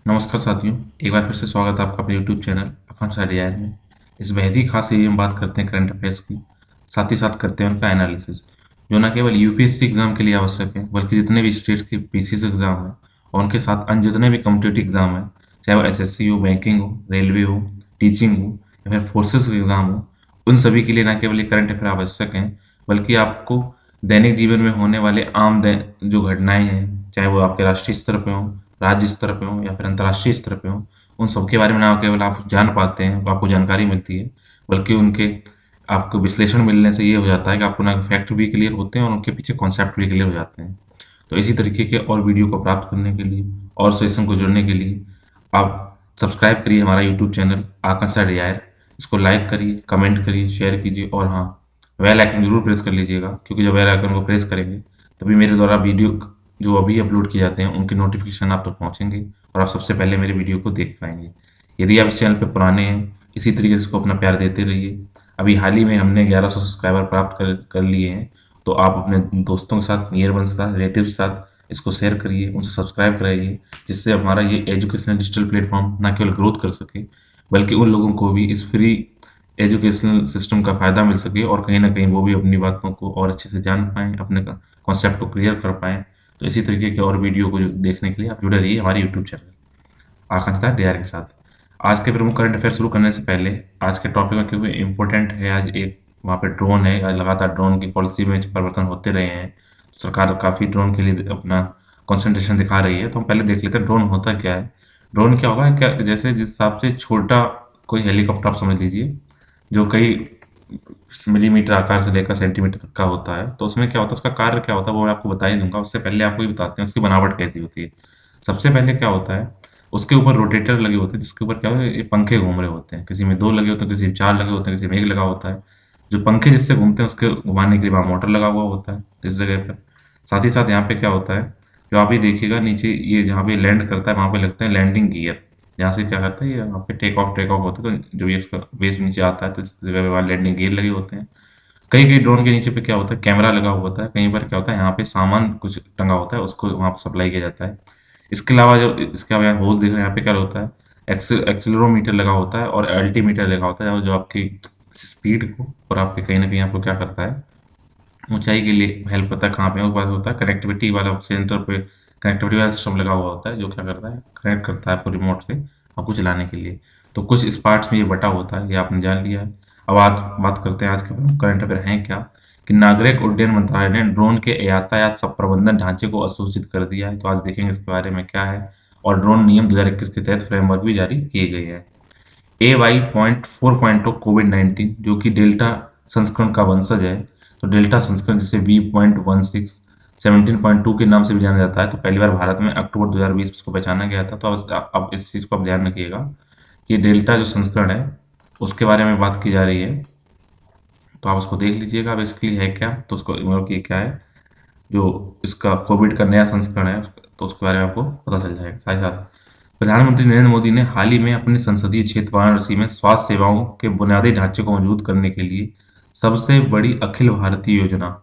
नमस्कार साथियों, एक बार फिर से स्वागत है आपका अपने यूट्यूब चैनल आकांक्षा रियायत में। इस बेहद ही खास सीरीज में बात करते हैं करंट अफेयर्स की, साथ ही साथ करते हैं उनका एनालिसिस, जो न केवल यूपीएससी एग्जाम के लिए आवश्यक है, बल्कि जितने भी स्टेट के पीसीएस एग्जाम हैं और उनके साथ अन्य जितने भी कॉम्पिटिटिव एग्जाम हैं, चाहे वो एसएससी हो, बैंकिंग हो, रेलवे हो, टीचिंग हो या फिर फोर्सेस के एग्जाम हो, उन सभी के लिए न केवल ये करंट अफेयर आवश्यक हैं, बल्कि आपको दैनिक जीवन में होने वाले जो घटनाएं हैं, चाहे वो आपके राष्ट्रीय स्तर पे हों, राज्य स्तर पे हों या फिर अंतर्राष्ट्रीय स्तर पे हों, उन सब के बारे में ना केवल आप जान पाते हैं, आपको जानकारी मिलती है, बल्कि उनके आपको विश्लेषण मिलने से ये हो जाता है कि आपको ना फैक्ट भी क्लियर होते हैं और उनके पीछे कॉन्सेप्ट भी क्लियर हो जाते हैं। तो इसी तरीके के और वीडियो को प्राप्त करने के लिए और सेशन को जुड़ने के लिए आप सब्सक्राइब करिए हमारा यूट्यूब चैनल आकांक्षा रियायत। इसको लाइक करिए, कमेंट करिए, शेयर कीजिए और हाँ, बेल आइकन जरूर प्रेस कर लीजिएगा, क्योंकि जब बेल आइकन को प्रेस करेंगे तभी मेरे द्वारा वीडियो जो अभी अपलोड किए जाते हैं उनके नोटिफिकेशन आप तक पहुंचेंगे और आप सबसे पहले मेरे वीडियो को देख पाएंगे। यदि आप इस चैनल पर पुराने हैं, इसी तरीके से इसको अपना प्यार देते रहिए। अभी हाल ही में हमने 1100 सब्सक्राइबर प्राप्त कर लिए हैं, तो आप अपने दोस्तों के साथ, नियर वन के साथ, रिलेटिव के साथ इसको शेयर करिए, उनसे सब्सक्राइब कराइए, जिससे हमारा ये एजुकेशनल डिजिटल प्लेटफॉर्म ना केवल ग्रोथ कर सके, बल्कि उन लोगों को भी इस फ्री एजुकेशनल सिस्टम का फ़ायदा मिल सके और कहीं न कहीं वो भी अपनी बातों को और अच्छे से जान पाएँ, अपने कॉन्सेप्ट को क्लियर कर पाएँ। तो इसी तरीके के और वीडियो को देखने के लिए आप जुड़े रहिए हमारे यूट्यूब चैनल आकांक्षा डीआर के साथ। आज के प्रमुख करंट अफेयर शुरू करने से पहले आज के टॉपिक में क्योंकि इम्पोर्टेंट है, आज एक वहाँ पे ड्रोन है, आज लगातार ड्रोन की पॉलिसी में परिवर्तन होते रहे हैं। तो सरकार काफ़ी ड्रोन के लिए अपना कंसंट्रेशन दिखा रही है। तो हम पहले देख लेते हैं ड्रोन होता क्या है। ड्रोन क्या होगा, क्या जैसे जिस हिसाब से छोटा कोई हेलीकॉप्टर आप समझ लीजिए, जो कई मिलीमीटर आकार से लेकर सेंटीमीटर तक का होता है, तो उसमें क्या होता है, उसका कार्य क्या होता है वो मैं आपको बता ही दूंगा। उससे पहले आपको ये बताते हैं उसकी बनावट कैसी होती है। सबसे पहले क्या होता है, उसके ऊपर रोटेटर लगे होते हैं, जिसके ऊपर क्या होता है, ये पंखे घूम रहे होते हैं। किसी में 2 लगे होते हैं, किसी में 4 लगे होते हैं, किसी में 1 लगा होता है। जो पंखे जिससे घूमते हैं उसके घुमाने के लिए वहाँ मोटर लगा हुआ होता है इस जगह पर। साथ ही साथ यहाँ पे क्या होता है, जो आप ये देखिएगा नीचे, ये जहाँ पे लैंड करता है वहाँ पे लगते हैं लैंडिंग गियर। यहाँ से क्या करता है, ये यहाँ पे टेक ऑफ होता है, तो जो ये इसका बेस नीचे आता है तो इस जगह पे वहाँ लैंडिंग गियर लगे होते हैं। कई कई ड्रोन के नीचे पे क्या होता है, कैमरा लगा हुआ होता है। कहीं पर क्या होता है, यहाँ पे सामान कुछ टंगा होता है, उसको वहाँ पे सप्लाई किया जाता है। इसके अलावा जो इसके यहाँ होल दिख रहे हैं, यहाँ पे क्या होता है, एक्सेलरोमीटर लगा होता है और अल्टीमीटर लगा होता है, जो आपकी स्पीड को और आपके कहीं ना कहीं आपको क्या करता है, ऊंचाई के लिए हेल्प करता है। कहाँ पे उसके बाद होता है कनेक्टिविटी वाला, सेंटर पे कनेक्टिविटी वाला सिस्टम लगा हुआ होता है, जो क्या करता है, कनेक्ट करता है आपको रिमोट से आपको चलाने के लिए। तो कुछ इस पार्ट्स में ये बटा होता है, ये आपने जान लिया है। अब आज बात करते हैं आज के करंट अफेयर हैं क्या, कि नागरिक उड्डयन मंत्रालय ने ड्रोन के यातायात सब प्रबंधन ढांचे को असूचित कर दिया है। तो आज देखेंगे इसके बारे में क्या है। और ड्रोन नियम 2021 के तहत फ्रेमवर्क भी जारी किए गए हैं। AY.4 कोविड-19 जो कि डेल्टा संस्करण का वंशज है, तो डेल्टा संस्करण जिसे V.16 17.2 के नाम से भी जाना जाता है, तो पहली बार भारत में अक्टूबर 2020 में इसको पहचाना गया था। तो अब इस चीज़ को आप ध्यान रखिएगा कि डेल्टा जो संस्करण है उसके बारे में बात की जा रही है, तो आप उसको देख लीजिएगा बेसिकली है क्या। तो उसको मतलब कि क्या है, जो इसका कोविड का नया संस्करण है तो उसके बारे में आपको पता चल जाएगा। साथ ही साथ प्रधानमंत्री नरेंद्र मोदी ने हाल ही में अपने संसदीय क्षेत्र वाराणसी में स्वास्थ्य सेवाओं के बुनियादी ढांचे को मजबूत करने के लिए सबसे बड़ी अखिल भारतीय योजना,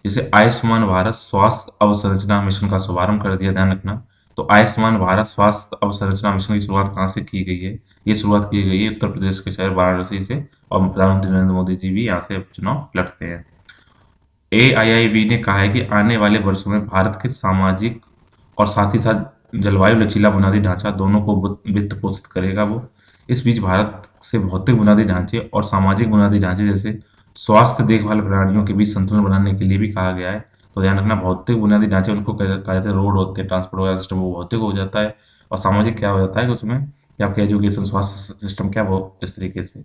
जिसे आयुष्मान भारत स्वास्थ्य अवसंरचना मिशन का शुभारंभ कर दिया। ध्यान रखना, तो आयुष्मान भारत स्वास्थ्य अवसंरचना मिशन की शुरुआत कहाँ से की गई है, ये शुरुआत की गई है उत्तर प्रदेश के शहर वाराणसी से, और प्रधानमंत्री नरेंद्र मोदी जी भी यहाँ से चुनाव लड़ते हैं। AIIB ने कहा है कि आने वाले वर्षों में भारत के सामाजिक और साथ ही साथ जलवायु लचीला बुनियादी ढांचा दोनों को वित्त पोषित करेगा वो। इस बीच भारत से भौतिक बुनियादी ढांचे और सामाजिक बुनियादी ढांचे जैसे स्वास्थ्य देखभाल प्रणालियों के बीच संतुलन बनाने के लिए भी कहा गया है। तो ध्यान रखना, भौतिक बुनियादी ढांचे उनको कहा जाता है, रोड होते हैं, ट्रांसपोर्ट वगैरह सिस्टम, वो भौतिक हो जाता है। और सामाजिक क्या हो जाता है कि उसमें कि आपके एजुकेशन, स्वास्थ्य सिस्टम क्या, वो इस तरीके से।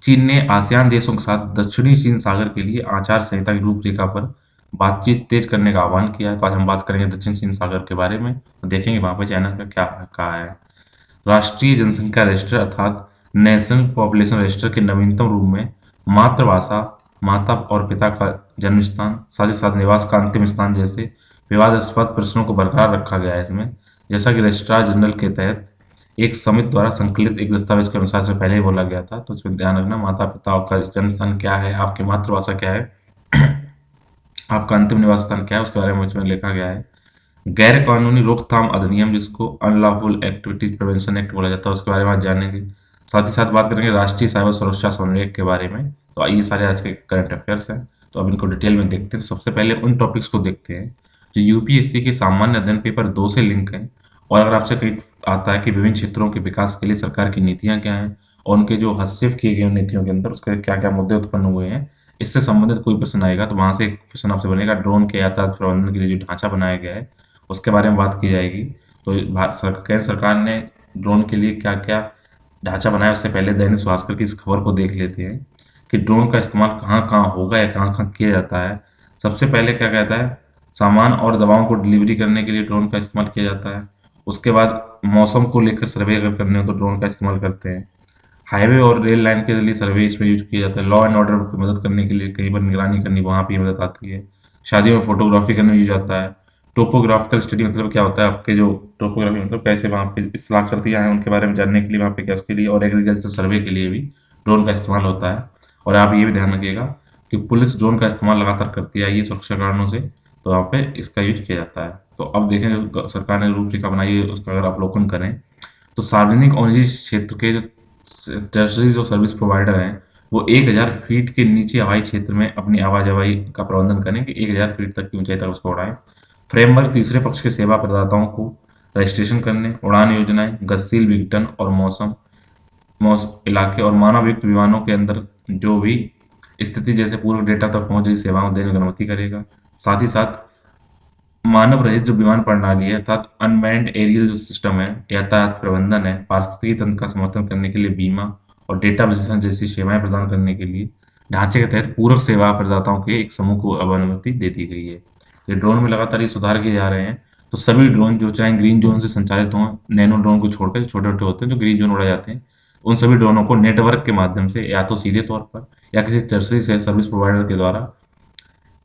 चीन ने आसियान देशों के साथ दक्षिणी चीन सागर के लिए आचार संहिता की रूपरेखा पर बातचीत तेज करने का आह्वान किया है। तो आज हम बात करेंगे दक्षिण चीन सागर के बारे में और देखेंगे वहां पर चाइना का क्या कहा है। राष्ट्रीय जनसंख्या रजिस्टर अर्थात नेशनल पॉपुलेशन रजिस्टर के नवीनतम रूप में मातृभाषा, माता और पिता का जन्म स्थान, साथ ही साथ निवास का अंतिम स्थान जैसे विवादास्पद प्रश्नों को बरकरार रखा गया है इसमें। जैसा कि रजिस्ट्रार जनरल के तहत एक समिति द्वारा संकलित एक दस्तावेज के अनुसार से पहले ही बोला गया था। तो इसमें ध्यान रखना, माता पिता, आपका जन्म स्थान क्या है, आपकी मातृभाषा क्या है, आपका अंतिम निवास स्थान क्या है, उसके बारे में इसमें लिखा गया है। गैर कानूनी रोकथाम अधिनियम, जिसको अनलॉफुल एक्टिविटीज प्रिवेंशन एक्ट बोला जाता है, उसके बारे में आज जानेंगे। साथ ही साथ बात करेंगे राष्ट्रीय साइबर सुरक्षा समन्वयक के बारे में। तो ये सारे आज के करंट अफेयर्स हैं, तो अब इनको डिटेल में देखते हैं। तो सबसे पहले उन टॉपिक्स को देखते हैं जो यूपीएससी के सामान्य अध्ययन पेपर 2 से लिंक हैं। और अगर आपसे कहीं आता है कि विभिन्न क्षेत्रों के विकास के लिए सरकार की नीतियां क्या हैं और उनके जो हस्तक्षेप किए गए उन नीतियों के अंदर उसके क्या क्या मुद्दे उत्पन्न हुए हैं, इससे संबंधित कोई प्रश्न आएगा तो वहां से एक क्वेश्चन आपसे बनेगा। ड्रोन के यातायात प्रबंधन के लिए जो ढांचा बनाया गया है उसके बारे में बात की जाएगी। तो केंद्र सरकार ने ड्रोन के लिए क्या क्या ढांचा बनाया, उससे पहले दैनिक भास्कर की इस खबर को देख लेते हैं कि ड्रोन का इस्तेमाल कहाँ कहाँ होगा या कहाँ कहाँ किया जाता है। सबसे पहले क्या कहता है, सामान और दवाओं को डिलीवरी करने के लिए ड्रोन का इस्तेमाल किया जाता है। उसके बाद मौसम को लेकर सर्वे अगर करने हो तो ड्रोन का इस्तेमाल करते हैं। हाईवे और रेल लाइन के लिए सर्वे इसमें यूज किया जाता है। लॉ एंड ऑर्डर की मदद करने के लिए कहीं पर निगरानी करनी, वहाँ पे ये मदद आती है। शादियों में फोटोग्राफी करने में यूज आता है। टोपोग्राफिकल स्टडी मतलब क्या होता है, आपके जो टोपोग्राफी मतलब कैसे वहाँ पे स्थलाकृतियाँ हैं उनके बारे में जानने के लिए वहाँ पे क्या उसके लिए, और एग्रीकल्चर सर्वे के लिए भी ड्रोन का इस्तेमाल होता है। और आप ये भी ध्यान रखिएगा कि पुलिस ड्रोन का इस्तेमाल लगातार करती है ये सुरक्षा कारणों से, तो वहाँ पे इसका यूज किया जाता है। तो अब देखें जो सरकार ने रूपरेखा बनाई है उसका अगर अवलोकन करें तो सार्वजनिक और निजी क्षेत्र के जो टर्शरी जो सर्विस प्रोवाइडर हैं वो 1000 फीट के नीचे हवाई क्षेत्र में अपनी आवाजाही का प्रबंधन करें कि 1000 फीट तक की ऊंचाई तक उसको उड़ाएं। फ्रेमवर्क तीसरे पक्ष के सेवा प्रदाताओं को रजिस्ट्रेशन करने, उड़ान योजनाएं, गतिशील विघटन और मौसम मौसम इलाके और मानव युक्त विमानों के अंदर जो भी स्थिति जैसे पूर्व डेटा तक पहुंच रही सेवाओं देने की अनुमति करेगा। साथ ही साथ मानव रहित जो विमान प्रणाली है अर्थात अनमैन्ड एरियल जो सिस्टम है, यातायात प्रबंधन है, पारिस्थितिकी तंत्र का समर्थन करने के लिए बीमा और डेटा विश्लेषण जैसी सेवाएं प्रदान करने के लिए ढांचे के तहत पूरक सेवा प्रदाताओं के एक समूह को अब अनुमति दे दी गई है। ये ड्रोन में लगातार ये सुधार किए जा रहे हैं। तो सभी ड्रोन जो चाहे ग्रीन जोन से संचालित हों, नैनो ड्रोन को छोड़कर छोटे छोटे होते हैं जो ग्रीन जोन उड़ाए जाते हैं, उन सभी ड्रोनों को नेटवर्क के माध्यम से या तो सीधे तौर पर या किसी टर्सरी से सर्विस प्रोवाइडर के द्वारा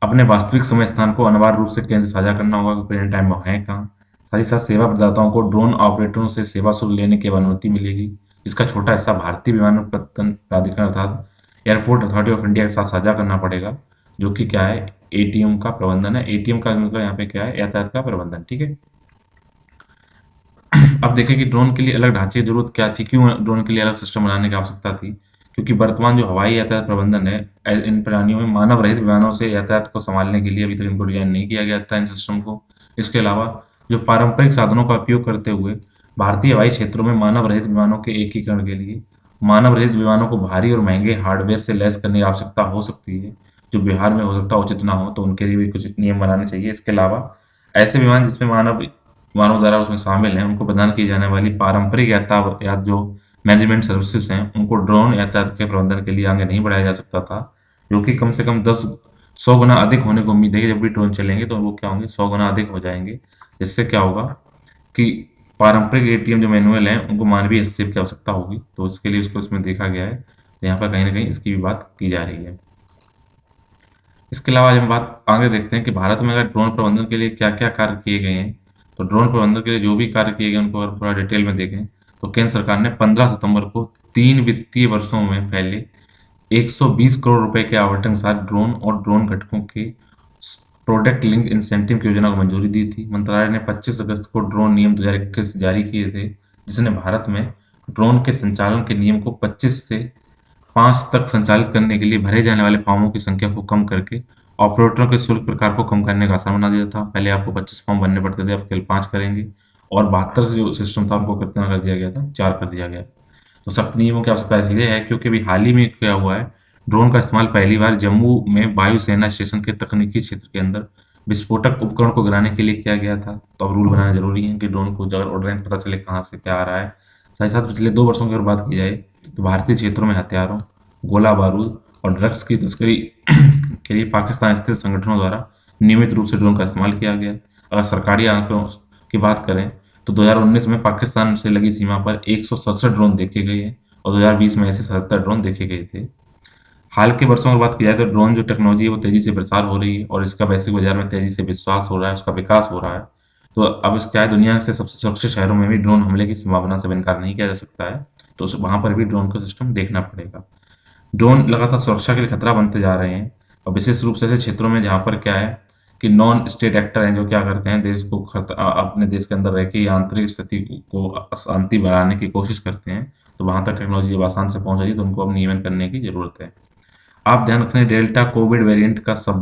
अपने वास्तविक समय स्थान को अनिवार्य रूप से केंद्र साझा करना होगा कि प्रेजेंट टाइम में है कहाँ। साथ ही साथ सेवा प्रदाताओं को ड्रोन ऑपरेटरों से सेवा शुल्क लेने की अनुमति मिलेगी, जिसका छोटा हिस्सा भारतीय विमानपत्तन प्राधिकरण अर्थात एयरपोर्ट अथॉरिटी ऑफ इंडिया के साथ साझा करना पड़ेगा, जो कि क्या है, एटीएम का प्रबंधन है। एटीएम का मतलब यहाँ पे क्या है, यातायात का प्रबंधन। ठीक है। अब देखें कि ड्रोन के लिए अलग ढांचे की जरूरत क्या थी, क्यों ड्रोन के लिए अलग सिस्टम बनाने की आवश्यकता थी। क्योंकि वर्तमान जो हवाई यातायात प्रबंधन है, इन प्राणियों में मानव रहित विमानों से यातायात को संभालने के लिए अभी तक इनको डिजाइन नहीं किया गया था इन सिस्टम को। इसके अलावा जो पारंपरिक साधनों का उपयोग करते हुए भारतीय हवाई क्षेत्रों में मानव रहित विमानों के एकीकरण के लिए मानव रहित विमानों को भारी और महंगे हार्डवेयर से लैस करने की आवश्यकता हो सकती है, जो बिहार में हो सकता है उचित ना हो, तो उनके लिए भी कुछ नियम बनाने चाहिए। इसके अलावा ऐसे विमान जिसमें मानव द्वारा उसमें शामिल हैं उनको प्रदान की जाने वाली पारंपरिक यातायात जो मैनेजमेंट सर्विसेज हैं उनको ड्रोन यातायात के प्रबंधन के लिए आगे नहीं बढ़ाया जा सकता था, जो कि कम से कम 100 गुना अधिक होने को उम्मीद है कि जब भी ड्रोन चलेंगे तो वो क्या होंगे, 100 गुना अधिक हो जाएंगे। जिससे क्या होगा कि पारंपरिक एटीएम जो मैनुअल हैं उनको मानवीय हस्तक्षेप की आवश्यकता होगी, तो इसके लिए उसको इसमें देखा गया है। तो यहाँ पर कहीं ना कहीं इसकी भी बात की जा रही है। इसके अलावा आज हम बात आगे देखते हैं कि भारत में अगर ड्रोन प्रबंधन के लिए क्या क्या कार्य किए गए हैं। तो ड्रोन प्रबंधन के लिए जो भी कार्य किए गए उनको अगर थोड़ा डिटेल में देखें तो केंद्र सरकार ने 15 सितंबर को 3 वित्तीय वर्षों में फैले 120 करोड़ रुपए के आवंटन के साथ ड्रोन और ड्रोन घटकों के प्रोडक्ट लिंक इंसेंटिव की योजना को मंजूरी दी थी। मंत्रालय ने 25 अगस्त को ड्रोन नियम 2021 जारी किए थे, जिसने भारत में ड्रोन के संचालन के नियम को 25 से 5 तक संचालित करने के लिए भरे जाने वाले फॉर्मों की संख्या को कम करके ऑपरेटरों के शुल्क प्रकार को कम करने का आसान बना दिया था। पहले आपको 25 फॉर्म भरने पड़ते थे, अब केवल 5 करेंगे। और 72 से जो सिस्टम था उनको कितना कर दिया गया था, 4 कर दिया गया। तो सब नियमों की आवश्यकता इसलिए है क्योंकि अभी हाल ही में क्या हुआ है, ड्रोन का इस्तेमाल पहली बार जम्मू में वायुसेना स्टेशन के तकनीकी क्षेत्र के अंदर विस्फोटक उपकरण को गिराने के लिए किया गया था। तो अब रूल बनाना जरूरी है कि ड्रोन को अगर उड़ रहे हैं पता चले कहाँ से क्या आ रहा है। साथ ही साथ पिछले 2 वर्षों की अगर बात की जाए तो भारतीय क्षेत्रों में हथियारों, गोला बारूद और ड्रग्स की तस्करी के लिए पाकिस्तान स्थित संगठनों द्वारा नियमित रूप से ड्रोन का इस्तेमाल किया गया। अगर सरकारी आंकड़ों की बात करें तो 2019 में पाकिस्तान से लगी सीमा पर 167 ड्रोन देखे गए हैं और 2020 में ऐसे 77 ड्रोन देखे गए थे। हाल के वर्षों में बात की जाए तो ड्रोन जो टेक्नोलॉजी है वो तेजी से प्रसार हो रही है और इसका वैश्विक बाजार में तेजी से विश्वास हो रहा है, उसका विकास हो रहा है। तो अब इस क्या है, दुनिया से सबसे सुरक्षित शहरों में भी ड्रोन हमले की संभावना से इनकार नहीं किया जा सकता है, तो वहां पर भी ड्रोन का सिस्टम देखना पड़ेगा। ड्रोन लगातार सुरक्षा के लिए खतरा बनते जा रहे हैं और विशेष रूप से ऐसे क्षेत्रों में जहाँ पर क्या है कि नॉन स्टेट एक्टर हैं जो क्या करते हैं, देश को अपने देश के अंदर रह के आंतरिक स्थिति को शांति बढ़ाने की कोशिश करते हैं। तो वहां तक टेक्नोलॉजी जब आसान से पहुंच रही है तो उनको अब नियमन करने की जरूरत है। आप ध्यान रखें, डेल्टा कोविड वेरिएंट का सब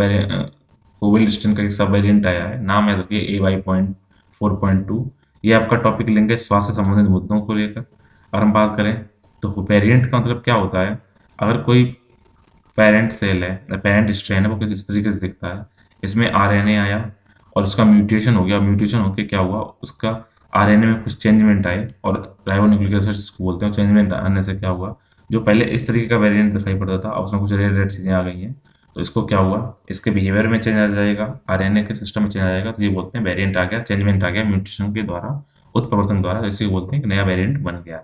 कोविड स्ट्रेन का एक सब वेरिएंट आया है, नाम याद रखिए AY.4.2। ये आपका टॉपिक लेंगे स्वास्थ्य से संबंधित मुद्दों को लेकर। अगर हम बात करें तो वेरिएंट का मतलब क्या होता है, अगर कोई पेरेंट सेल है, पेरेंट स्ट्रेन है, वो किस तरीके से दिखता है, इसमें आरएनए आया और उसका म्यूटेशन हो गया, म्यूटेशन होकर क्या हुआ, उसका आरएनए में कुछ चेंजमेंट आए और राइबोन्यूक्लिक एसिड जिसको बोलते हैं, चेंजमेंट आने से क्या हुआ, जो पहले इस तरीके का वेरिएंट दिखाई पड़ता था अब उसमें कुछ रेड रेड चीज़ें आ गई हैं, तो इसको क्या हुआ, इसके बिहेवियर में चेंज आ जाएगा, आरएनए के सिस्टम में चेंज आ जाएगा, तो ये बोलते हैं वेरिएंट आ गया, चेंजमेंट आ गया म्यूटेशन के द्वारा, उत्परिवर्तन द्वारा, इसे बोलते हैं कि नया वेरिएंट बन गया।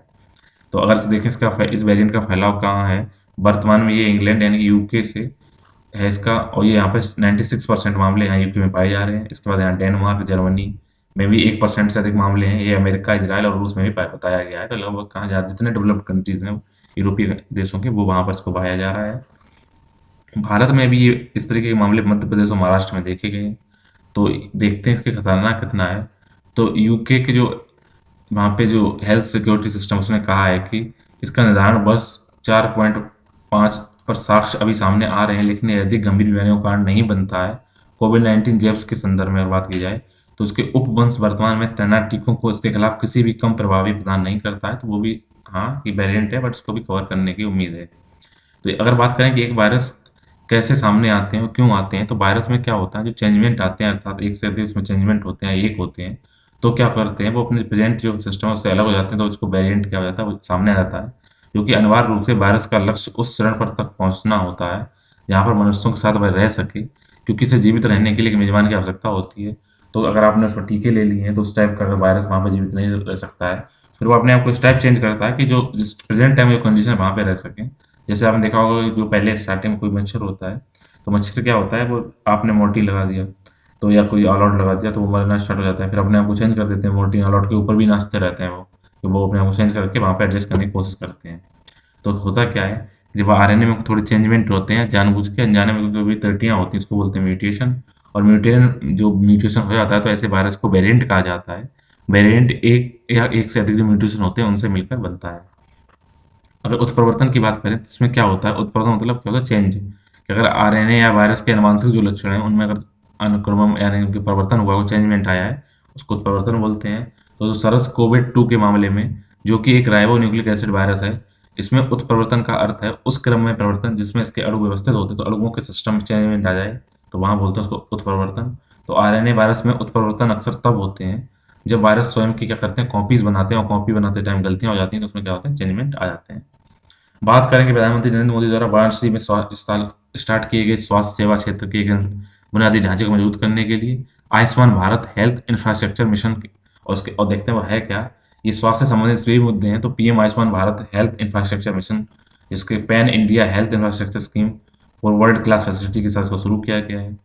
तो अगर से देखें इस वेरिएंट का फैलाव कहाँ है, वर्तमान में ये इंग्लैंड यानी कि यूके से है इसका, और ये यहाँ पे 96% मामले यहाँ यूके में पाए जा रहे हैं। इसके बाद यहाँ डेनमार्क, जर्मनी में भी 1% से अधिक मामले हैं। ये अमेरिका, इजराइल और रूस में भी बताया गया है। तो लगभग कहाँ जहाँ जितने डेवलप्ड कंट्रीज हैं यूरोपीय देशों के, वो वहाँ पर इसको पाया जा रहा है। भारत में भी ये इस तरीके के मामले मध्य प्रदेश और महाराष्ट्र में देखे गए हैं। तो देखते हैं इसके खतरनाक कितना है। तो यूके के जो वहाँ पे जो हेल्थ सिक्योरिटी सिस्टम उसने कहा है कि इसका निर्धारण वर्ष 4.5 पर साक्ष्य अभी सामने आ रहे हैं, लेकिन ये अधिक गंभीर बीमारियों का कारण नहीं बनता है। कोविड-19 जेब्स के संदर्भ में अगर बात की जाए तो उसके उपवंश वर्तमान में तैनात टीकों को इसके खिलाफ किसी भी कम प्रभावी प्रदान नहीं करता है। तो वो भी हाँ ये वेरिएंट है, बट उसको भी कवर करने की उम्मीद है। तो अगर बात करें कि एक वायरस कैसे सामने आते हैं और क्यों आते हैं, तो वायरस में क्या होता है, जो चेंजमेंट आते हैं, अर्थात एक से अधिक उसमें चेंजमेंट होते हैं, एक होते हैं, तो क्या करते हैं, वो अपने प्रेजेंट जो सिस्टम है उससे अलग हो जाते हैं, तो उसको वेरिएंट क्या हो जाता है, वो सामने आ जाता है। क्योंकि अनिवार्य रूप से वायरस का लक्ष्य उस चरण पर तक पहुंचना होता है जहां पर मनुष्यों के साथ वह रह सके, क्योंकि इसे जीवित रहने के लिए एक मेजबान की आवश्यकता होती है। तो अगर आपने उसमें टीके ले लिए हैं तो उस टाइप का अगर वायरस वहां पर जीवित नहीं रह सकता है, फिर वो अपने आप को इस टाइप चेंज करता है कि जो जिस प्रेजेंट टाइम जो कंडीशन है वहां पे रह सके। जैसे आपने देखा होगा कि जो पहले स्टार्टिंग में कोई मच्छर होता है, तो मच्छर क्या होता है, वो आपने मोर्टी लगा दिया तो या कोई ऑल आउट लगा दिया तो वो मरना स्टार्ट हो जाता है, फिर अपने आप को चेंज कर देते हैं, मोर्टी ऑल आउट के ऊपर भी नाचते रहते हैं वो, तो वो अपने आप को चेंज करके वहाँ पे एडजस्ट करने की कोशिश करते हैं। तो होता क्या है, जब आरएनए में थोड़े चेंजमेंट होते हैं जानबूझ के अनजाने में, जो भी त्रुटियां होती हैं उसको बोलते हैं म्यूटेशन। और म्यूटेशन जो म्यूटेशन हो जाता है तो ऐसे वायरस को वेरिएंट कहा जाता है। वेरिएंट एक या एक से अधिक जो म्यूटेशन होते हैं उनसे मिलकर बनता है। अगर उत्परिवर्तन की बात करें तो इसमें क्या होता है, उत्परिवर्तन मतलब क्या होता है, चेंज, कि अगर आरएनए या वायरस के आनुवंशिक जो लक्षण हैं उनमें अगर अनुक्रमण यानी उनके परिवर्तन हुआ, वो चेंजमेंट आया है, उसको उत्परिवर्तन बोलते हैं। तो जो सरस कोविड 2 के मामले में, जो कि एक राइबोन्यूक्लिक एसिड वायरस है, इसमें उत्परिवर्तन का अर्थ है उस क्रम में परिवर्तन जिसमें इसके अणु व्यवस्थित होते हैं, तो अणुओं के सिस्टम में चेंजमेंट आ जाए, तो वहाँ बोलते हैं उसको उत्परिवर्तन। तो आरएनए वायरस में उत्परिवर्तन अक्सर तब होते हैं जब वायरस स्वयं की क्या करते हैं, कॉपीज बनाते हैं, और कॉपी बनाते टाइम गलतियां हो जाती हैं, तो उसमें क्या होता है, चेंजमेंट आ जाते हैं। बात करें कि प्रधानमंत्री नरेंद्र मोदी द्वारा वाराणसी में इस साल स्टार्ट किए गए स्वास्थ्य सेवा क्षेत्र के बुनियादी ढांचे को मजबूत करने के लिए Ayushman Bharat health infrastructure mission और देखते हैं वो है क्या। ये स्वास्थ्य से संबंधित सभी मुद्दे हैं। तो PM Ayushman Bharat health infrastructure mission, जिसके pan India health infrastructure scheme for world class facility के साथ इसको शुरू किया गया है।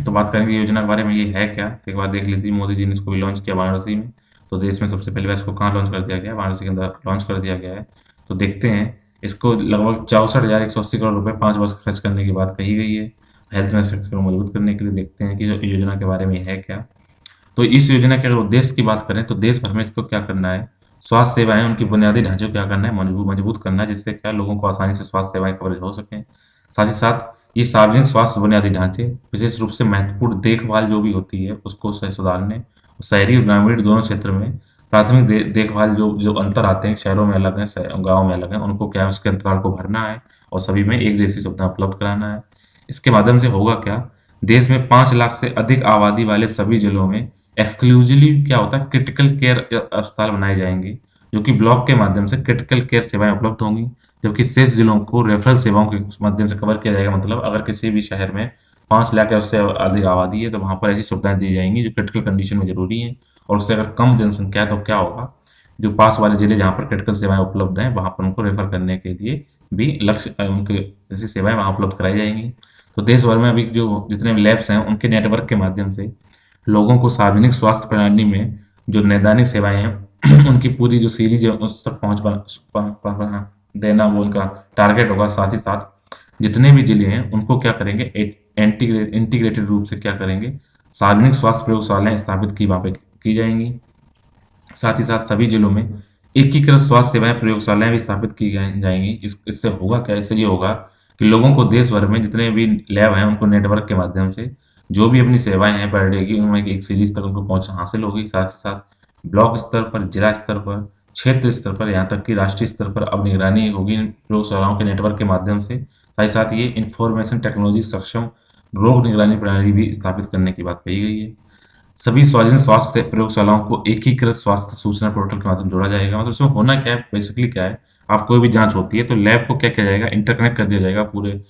तो बात करेंगे योजना के बारे में, ये है क्या, एक बार देख लीजिए। मोदी जी ने इसको भी लॉन्च किया वाराणसी में। तो देश में सबसे पहली बार इसको कहाँ लॉन्च कर दिया गया है, वाराणसी के अंदर लॉन्च कर दिया गया है। तो देखते हैं, इसको लगभग 64,180 करोड़ रुपए 5 वर्ष खर्च करने की बात कही गई है हेल्थ इंफ्रास्ट्रक्चर को मजबूत करने के लिए। देखते हैं कि जो योजना के बारे में है क्या। तो इस योजना के अगर उद्देश्य की बात करें तो देश भर में इसको क्या करना है, स्वास्थ्य सेवाएं उनकी बुनियादी ढांचे को क्या करना है, मजबूत करना है, जिससे क्या लोगों को आसानी से स्वास्थ्य सेवाएं कवरेज हो सकें। साथ ही साथ ये सार्वजनिक स्वास्थ्य बुनियादी ढांचे विशेष रूप से महत्वपूर्ण देखभाल जो भी होती है उसको सुधारने, शहरी और ग्रामीण दोनों क्षेत्र में प्राथमिक देखभाल जो जो अंतर आते हैं, शहरों में अलग है, गाँव में अलग है, उनको क्या है उसके अंतराल को भरना है और सभी में एक जैसी सुविधा उपलब्ध कराना है। इसके माध्यम से होगा क्या, देश में 5 लाख से अधिक आबादी वाले सभी जिलों में एक्सक्लूसिवली क्या होता है, क्रिटिकल केयर अस्पताल बनाए जाएंगे, जो कि ब्लॉक के माध्यम से क्रिटिकल केयर सेवाएं उपलब्ध होंगी, जबकि शेष जिलों को रेफरल सेवाओं के माध्यम से कवर किया जाएगा। मतलब अगर किसी भी शहर में 5 लाख या उससे अधिक आबादी है तो वहां पर ऐसी सुविधाएं दी जाएंगी जो क्रिटिकल कंडीशन में जरूरी है। और उससे अगर कम जनसंख्या है तो क्या होगा, जो पास वाले जिले जहाँ पर क्रिटिकल सेवाएं उपलब्ध हैं वहां पर उनको रेफर करने के लिए भी लक्ष्य उनके ऐसी सेवाएं वहां उपलब्ध कराई जाएंगी। तो देश भर में अभी जो जितने लैब्स हैं उनके नेटवर्क के माध्यम से लोगों को सार्वजनिक स्वास्थ्य प्रणाली में जो नैदानिक सेवाएं हैं उनकी पूरी जो सीरीज है उस तक देना वो उनका टारगेट होगा। साथ ही साथ जितने भी जिले हैं उनको क्या करेंगे, इंटीग्रेटेड रूप से क्या करेंगे, सार्वजनिक स्वास्थ्य प्रयोगशालाएं स्थापित की वहाँ पे की जाएंगी। साथ ही साथ सभी जिलों में एकीकृत स्वास्थ्य सेवाएं प्रयोगशालाएं भी स्थापित की जाएंगी। इससे होगा क्या, इससे ये होगा कि लोगों को देश भर में जितने भी लैब हैं उनको नेटवर्क के माध्यम से जो भी अपनी सेवाएं हैं पर डे की उनमें एक सीरीज तक उनको पहुंच हासिल होगी। साथ ही साथ ब्लॉक स्तर पर, जिला स्तर पर, क्षेत्र स्तर पर, यहाँ तक कि राष्ट्रीय स्तर पर अब निगरानी होगी इन प्रयोगशालाओं के नेटवर्क के माध्यम से। साथ ही साथ ये इंफॉर्मेशन टेक्नोलॉजी सक्षम रोग निगरानी प्रणाली भी स्थापित करने की बात कही गई है। सभी सार्वजनिक स्वास्थ्य प्रयोगशालाओं को एकीकृत स्वास्थ्य सूचना पोर्टल के माध्यम जोड़ा जाएगा। मतलब इसमें होना क्या है, बेसिकली क्या है, आप कोई भी जांच होती है तो लैब को क्या किया जाएगा, इंटरकनेक्ट कर दिया जाएगा पूरे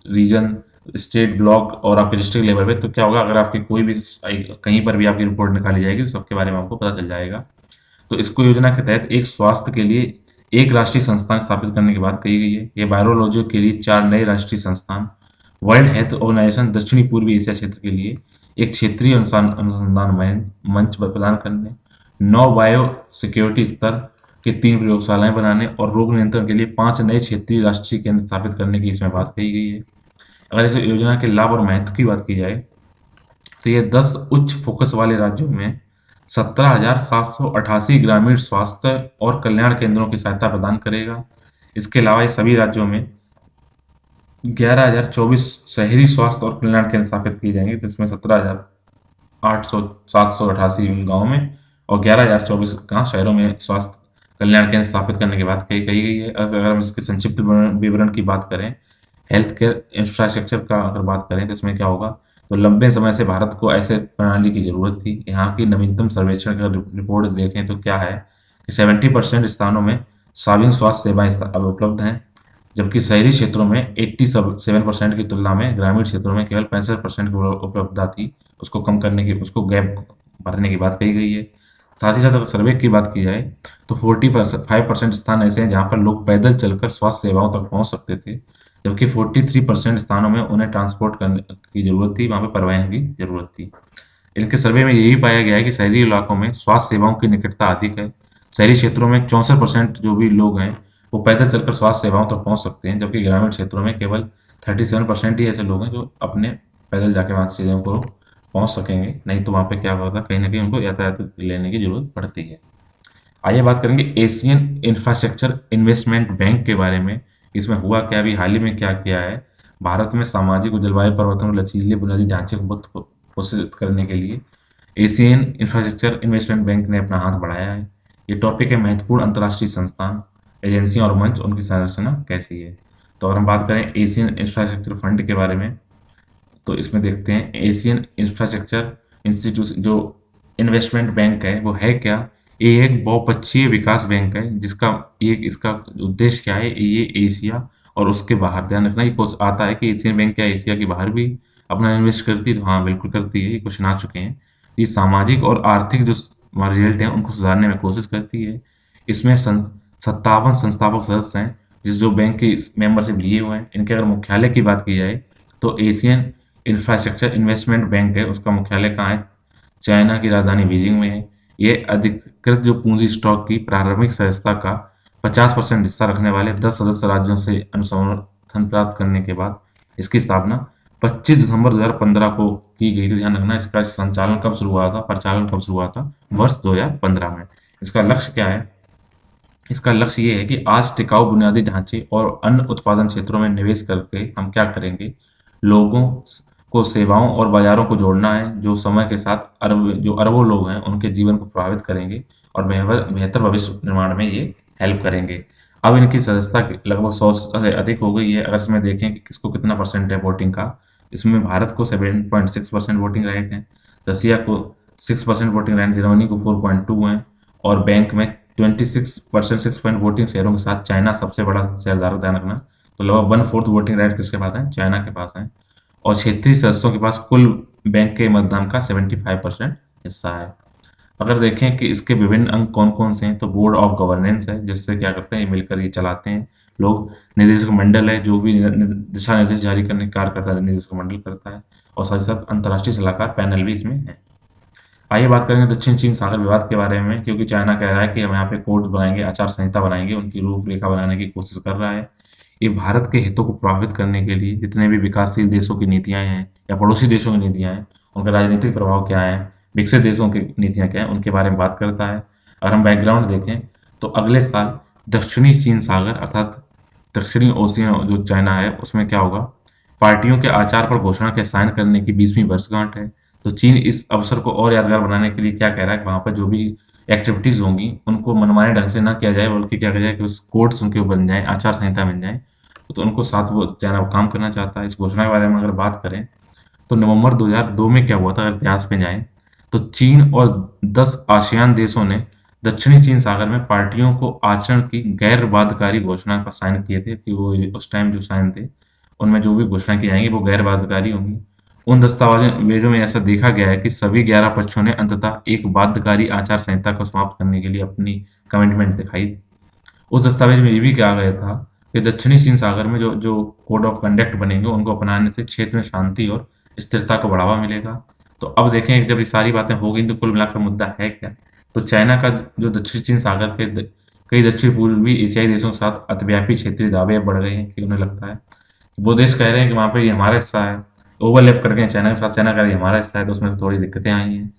रीजन, स्टेट, ब्लॉक और आपके डिस्ट्रिक्ट लेवल पे। तो क्या होगा, अगर आपकी कोई भी कहीं पर भी आपकी रिपोर्ट निकाली जाएगी तो सबके बारे में आपको पता चल जाएगा। तो इसको योजना के तहत एक स्वास्थ्य के लिए एक राष्ट्रीय संस्थान स्थापित करने की बात कही गई है। ये वायरोलॉजी के लिए 4 नए राष्ट्रीय संस्थान, वर्ल्ड हेल्थ ऑर्गेनाइजेशन दक्षिणी पूर्वी एशिया क्षेत्र के लिए एक क्षेत्रीय अनुसंधान मंच प्रदान करने, 9 बायो सिक्योरिटी स्तर के 3 प्रयोगशालाएं बनाने और रोग नियंत्रण के लिए 5 नए क्षेत्रीय राष्ट्रीय केंद्र स्थापित करने की इसमें बात कही गई है। अगर इस योजना के लाभ और महत्व की बात की जाए तो ये 10 उच्च फोकस वाले राज्यों में 17,788 ग्रामीण स्वास्थ्य और कल्याण केंद्रों की सहायता प्रदान करेगा। इसके अलावा ये सभी राज्यों में 11,024 शहरी स्वास्थ्य और कल्याण केंद्र स्थापित किए जाएंगे। तो इसमें 17,788 गाँव में और 11,024 गाँव शहरों में स्वास्थ्य कल्याण केंद्र स्थापित करने की बात कही गई है। अगर हम इसके संक्षिप्त विवरण की बात करें, हेल्थ केयर इंफ्रास्ट्रक्चर का अगर बात करें तो इसमें क्या होगा, तो लंबे समय से भारत को ऐसे प्रणाली की जरूरत थी। यहाँ की नवीनतम सर्वेक्षण का रिपोर्ट देखें तो क्या है कि 70% स्थानों में सार्वजनिक स्वास्थ्य सेवाएं अब उपलब्ध हैं, जबकि शहरी क्षेत्रों में 87% की तुलना में ग्रामीण क्षेत्रों में केवल 65% की उपलब्धता थी। उसको कम करने की, उसको गैप भरने की बात कही गई है। साथ ही साथ अगर सर्वे की बात की जाए तो 45% स्थान ऐसे हैं जहां पर लोग पैदल चलकर स्वास्थ्य सेवाओं तक पहुंच सकते थे, जबकि 43% स्थानों में उन्हें ट्रांसपोर्ट करने की जरूरत थी, वहां पर परिवहन की जरूरत थी। इनके सर्वे में यही पाया गया है कि शहरी इलाकों में स्वास्थ्य सेवाओं की निकटता अधिक है। शहरी क्षेत्रों में 64% जो भी लोग हैं वो पैदल चलकर स्वास्थ्य सेवाओं तक पहुंच सकते हैं, जबकि ग्रामीण क्षेत्रों में केवल 37% ही ऐसे लोग हैं जो अपने पैदल जाके वहाँ चीज़ों को पहुंच सकेंगे। नहीं तो वहाँ पे क्या होता है, कहीं ना कहीं उनको यातायात लेने की जरूरत पड़ती है। आइए बात करेंगे एशियन इंफ्रास्ट्रक्चर इन्वेस्टमेंट बैंक के बारे में। इसमें हुआ क्या, अभी हाल ही में क्या किया है, भारत में सामाजिक और जलवायु परिवर्तन और लचीले बुनियादी ढांचे को पोषित करने के लिए एशियन इंफ्रास्ट्रक्चर इन्वेस्टमेंट बैंक ने अपना हाथ बढ़ाया है। ये टॉपिक है महत्वपूर्ण अंतर्राष्ट्रीय संस्थान, एजेंसियां और मंच, उनकी संरचना कैसी है। तो अगर हम बात करें एशियन इंफ्रास्ट्रक्चर फंड के बारे में तो इसमें देखते हैं एशियन इंफ्रास्ट्रक्चर इंस्टीट्यूशन जो इन्वेस्टमेंट बैंक है वो है क्या। ये एक बहुपक्षीय विकास बैंक है जिसका ये इसका उद्देश्य क्या है, ये एशिया और उसके बाहर, ध्यान रखना ये कुछ आता है कि एशियन बैंक क्या एशिया के बाहर भी अपना इन्वेस्ट करती है, तो हाँ बिल्कुल करती है, ये क्वेश्चन आ चुके हैं। ये सामाजिक और आर्थिक जो रिजल्ट है उनको सुधारने में कोशिश करती है। इसमें 57 संस्थापक सदस्य हैं जिस जो बैंक की मेंबरशिप लिए हुए हैं। इनके अगर मुख्यालय की बात की जाए तो एशियन इंफ्रास्ट्रक्चर इन्वेस्टमेंट बैंक है, उसका मुख्यालय कहाँ है, चाइना की राजधानी बीजिंग में है। ये अधिकृत जो पूंजी स्टॉक की प्रारंभिक सदस्यता का 50% हिस्सा रखने वाले 10 सदस्य राज्यों से अनुसमर्थन प्राप्त करने के बाद इसकी स्थापना 25 दिसंबर 2015 को की गई थी। ध्यान रखना इसका संचालन कब शुरू हुआ था, प्रचालन कब शुरू हुआ था, वर्ष 2015 में। इसका लक्ष्य क्या है, इसका लक्ष्य ये है कि आज टिकाऊ बुनियादी ढांचे और अन्य उत्पादन क्षेत्रों में निवेश करके हम क्या करेंगे, लोगों को सेवाओं और बाजारों को जोड़ना है जो समय के साथ अरबों लोग हैं उनके जीवन को प्रभावित करेंगे और बेहतर भविष्य निर्माण में ये हेल्प करेंगे। अब इनकी सदस्यता लगभग 100 से अधिक हो गई है। अगर इसमें देखें कि किसको कितना परसेंट है वोटिंग का, इसमें भारत को 7.6% वोटिंग राइट है, रसिया को 6% वोटिंग राइट, जर्मनी को 4.2 है और बैंक में 26% 6 पॉइंट वोटिंग शेयरों के साथ चाइना सबसे बड़ा शेयरधारक, ध्यान रखना। तो लगभग 1/4 वोटिंग राइट किसके पास है, चाइना के पास है। और क्षेत्रीय सदस्यों के पास कुल बैंक के मतदान का 75% हिस्सा है। अगर देखें कि इसके विभिन्न अंग कौन कौन से हैं तो बोर्ड ऑफ गवर्नेंस है जिससे क्या करते हैं, ये मिलकर ये चलाते हैं लोग। निदेशक मंडल है जो भी दिशा निर्देश जारी करने का कार्य करता है, निदेशक मंडल करता है। और साथ ही साथ अंतर्राष्ट्रीय सलाहकार पैनल भी इसमें है। आइए बात करेंगे दक्षिण चीन सागर विवाद के बारे में, क्योंकि चाइना कह रहा है कि हम यहाँ पे कोड बनाएंगे, आचार संहिता बनाएंगे, उनकी रूपरेखा बनाने की कोशिश कर रहा है। ये भारत के हितों को प्रभावित करने के लिए जितने भी विकासशील देशों की नीतियाँ हैं या पड़ोसी देशों की नीतियाँ हैं, उनका राजनीतिक प्रभाव क्या है, विकसित देशों की नीतियाँ क्या हैं, उनके बारे में बात करता है। अगर हम बैकग्राउंड देखें तो अगले साल दक्षिणी चीन सागर अर्थात दक्षिणी ओशियन जो चाइना है उसमें क्या होगा, पार्टियों के आचार पर घोषणा के साइन करने की 20वीं वर्षगांठ है। तो चीन इस अवसर को और यादगार बनाने के लिए क्या कह रहा है कि वहाँ पर जो भी एक्टिविटीज़ होंगी उनको मनमाने ढंग से ना किया जाए, बल्कि क्या किया जाए कि उस कोड्स उनके ऊपर बन जाएँ, आचार संहिता बन जाए। तो उनको साथ वो चाइना काम करना चाहता है। इस घोषणा के बारे में अगर बात करें तो नवंबर 2002 में क्या हुआ था, अगर इतिहास में जाएँ, तो चीन और 10 आसियान देशों ने दक्षिणी चीन सागर में पार्टियों को आचरण की गैर बाध्यकारी घोषणा पर साइन किए थे कि वो उस टाइम जो साइन थे, उनमें जो भी घोषणा की जाएँगी वो गैर बाध्यकारी होंगी। उन दस्तावेज़ों में ऐसा देखा गया है कि सभी 11 पक्षों ने अंततः एक बाध्यकारी आचार संहिता को समाप्त करने के लिए अपनी कमिटमेंट दिखाई। उस दस्तावेज में ये भी कहा गया था कि दक्षिणी चीन सागर में जो जो कोड ऑफ कंडक्ट बनेंगे उनको अपनाने से क्षेत्र में शांति और स्थिरता को बढ़ावा मिलेगा। तो अब देखें जब ये सारी बातें हो गई तो कुल मिलाकर मुद्दा है क्या? तो चाइना का जो दक्षिण चीन सागर के कई दक्षिण पूर्वी एशियाई देशों के साथ अतिव्यापी क्षेत्रीय दावे बढ़ गए हैं कि उन्हें लगता है वो देश कह रहे हैं कि वहाँ पे ये हमारा हिस्सा है, ओवरलैप कर गए हैं चाइना के साथ, चाइना कह रहा है ये हमारा हिस्सा है, तो उसमें थोड़ी दिक्कतें आई हैं।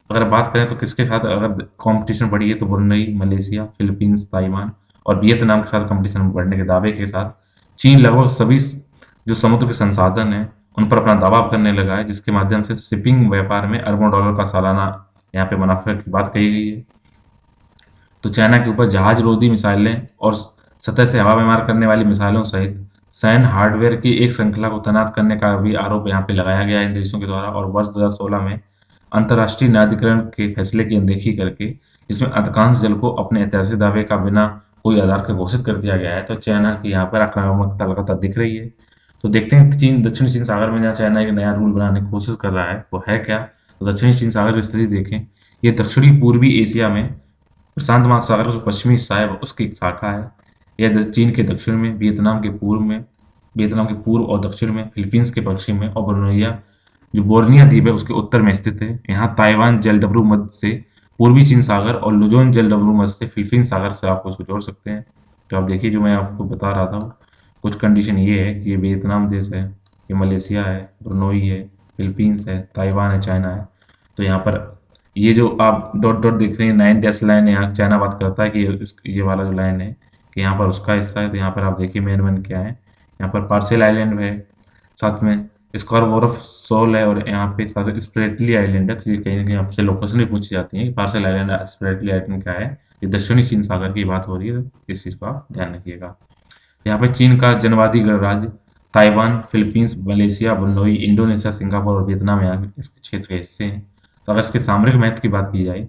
अगर बात करें तो किसके साथ अगर कॉम्पिटिशन बढ़ी है तो ब्रुनई, मलेशिया, फिलीपींस, ताइवान और वियतनाम के साथ कॉम्पिटिशन बढ़ने के दावे के साथ चीन लगभग सभी जो समुद्र के संसाधन हैं उन पर अपना दावा करने लगा है, जिसके माध्यम से शिपिंग व्यापार में अरबों डॉलर का सालाना यहाँ पे मुनाफे की बात कही गई है। तो चाइना के ऊपर जहाज रोधी मिसाइलें और सतह से हवा में मार करने वाली मिसाइलों सहित सैन्य हार्डवेयर की एक श्रृंखला को तैनात करने का भी आरोप यहाँ पे लगाया गया है इन देशों के द्वारा। और वर्ष 2016 में अंतर्राष्ट्रीय न्यायाधिकरण के फैसले की अनदेखी करके, जिसमें अधिकांश जल को अपने ऐतिहासिक दावे का बिना कोई आधार के घोषित कर दिया गया है, तो चाइना की यहाँ पर आक्रामकता लगातार दिख रही है। तो देखते हैं चीन दक्षिण चीन सागर में जहाँ चाइना एक नया रूल बनाने की कोशिश कर रहा है वो है क्या। तो दक्षिणी चीन सागर की स्थिति देखें, ये दक्षिणी पूर्वी एशिया में प्रशांत महासागर का जो पश्चिमी हिस्सा है उसकी एक शाखा है। यह चीन के दक्षिण में, वियतनाम के पूर्व और दक्षिण में, फिलीपींस के पश्चिम में और ब्रुनई जो बोर्निया द्वीप है उसके उत्तर में स्थित है। यहाँ ताइवान जलडमरू मध्य से पूर्वी चीन सागर और लुजोन जलडमरू मध्य से फिलीपींस सागर से आप उसको जोड़ सकते हैं। तो आप देखिए जो मैं आपको बता रहा था कुछ कंडीशन ये है कि ये वियतनाम देश है, ये मलेशिया है, ब्रुनई है, फिलीपींस है, ताइवान है, चाइना है। तो यहाँ पर ये जो आप डॉट डॉट देख रहे हैं 9 डैश लाइन है, यहाँ चाइना बात करता है कि ये वाला जो लाइन है कि यहाँ पर उसका हिस्सा है। तो यहाँ पर आप देखिए मेन मेन क्या है, यहाँ पर पार्सल आइलैंड है, साथ में स्क्वायर ऑफ सोल है और यहाँ पे साथ स्प्रेटली आइलैंड है। तो ये कहीं ना कहीं आपसे लोकेशन भी पूछी जाती है कि पार्सल आइलैंड स्प्रेटली आइलैंड क्या है। ये दक्षिणी चीन सागर की बात हो रही है, तो इस चीज़ को आप ध्यान रखिएगा। यहाँ पे चीन का जनवादी गणराज्य Taiwan, Philippines, Malaysia, Brunei, Indonesia, Singapore और वियतनाम यहाँ इसके क्षेत्र के हिस्से हैं। तो अगर इसके सामरिक महत्व की बात की जाए